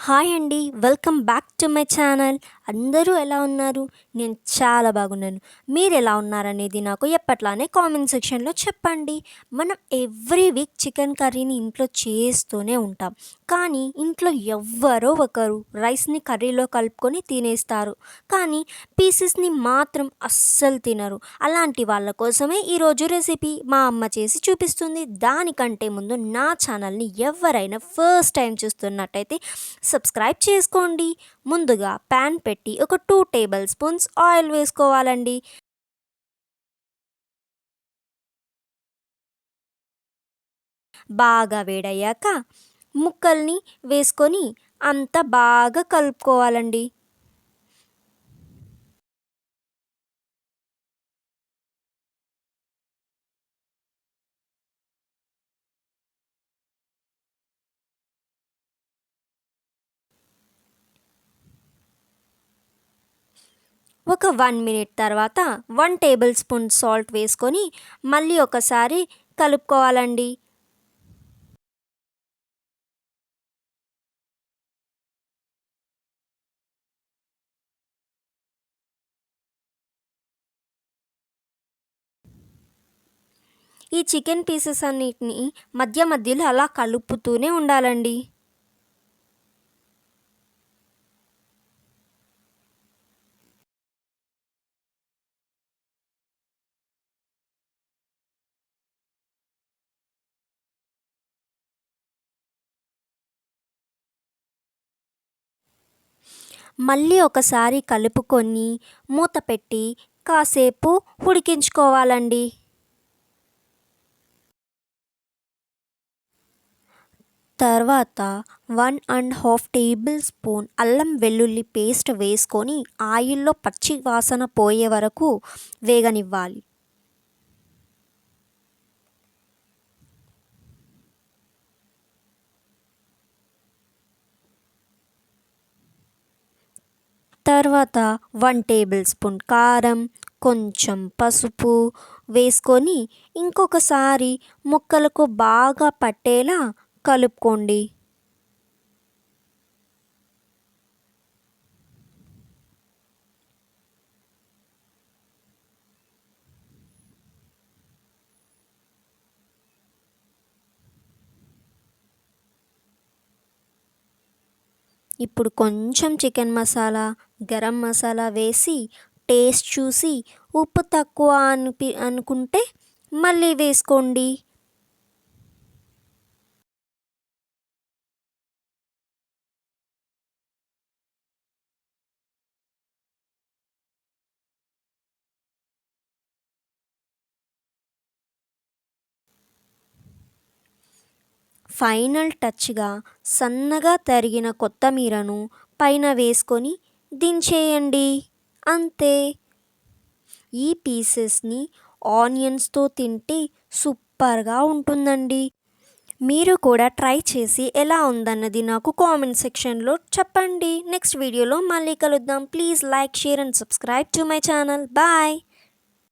Hi అండి. Welcome back to my channel. అందరూ ఎలా ఉన్నారు? నేను చాలా బాగున్నాను. మీరెలా ఉన్నారనేది నాకు ఎప్పట్లానే కామెంట్ సెక్షన్‌లో చెప్పండి. మనం ఎవ్రీ వీక్ చికెన్ కర్రీని ఇంట్లో చేస్తూనే ఉంటాం. కానీ ఇంట్లో ఎవ్వరో ఒకరు రైస్‌ని కర్రీలో కలుపుకొని తినేస్తారు. కానీ పీసెస్‌ని మాత్రం అస్సలు తినరు. అలాంటి వాళ్ళ కోసమే ఈరోజు రెసిపీ మా అమ్మ చేసి చూపిస్తుంది. దానికంటే ముందు నా ఛానల్‌ని ఎవరైనా ఫస్ట్ టైం చూస్తున్నట్టయితే సబ్స్క్రైబ్ చేసుకోండి. ముందుగా ప్యాన్ పెట్టి ఒక 2 టేబుల్ స్పూన్స్ ఆయిల్ వేసుకోవాలండి. బాగా వేడయ్యాక ముక్కల్ని వేసుకొని అంతా బాగా కలుపుకోవాలండి. ఒక 1 మినిట్ తర్వాత 1 టేబుల్ స్పూన్ సాల్ట్ వేసుకొని మళ్ళీ ఒకసారి కలుపుకోవాలండి. ఈ చికెన్ పీసెస్ అన్నిటిని మధ్య మధ్యలో అలా కలుపుతూనే ఉండాలండి. మళ్ళీ ఒకసారి కలుపుకొని మూత పెట్టి కాసేపు ఉడికించుకోవాలండి. తర్వాత 1½ టేబుల్ స్పూన్ అల్లం వెల్లుల్లి పేస్ట్ వేసుకొని ఆయిల్లో పచ్చి వాసన పోయే వరకు వేగనివ్వాలి. తర్వాత 1 టేబుల్ స్పూన్ కారం, కొంచెం పసుపు వేసుకొని ఇంకొకసారి ముక్కలకు బాగా పట్టేలా కలుపుకోండి. ఇప్పుడు కొంచెం చికెన్ మసాలా, గరం మసాలా వేసి టేస్ట్ చూసి ఉప్పు తక్కువ అనుకుంటే మళ్ళీ వేసుకోండి. ఫైనల్ టచ్‌గా సన్నగా తరిగిన కొత్తిమీరను పైన వేసుకొని దించేయండి. అంతే. ఈ పీసెస్‌ని ఆనియన్స్‌తో తింటే సూపర్‌గా ఉంటుందండి. మీరు కూడా ట్రై చేసి ఎలా ఉందన్నది నాకు కామెంట్ సెక్షన్‌లో చెప్పండి. నెక్స్ట్ వీడియోలో మళ్ళీ కలుద్దాం. Please like, share and subscribe to my channel. Bye.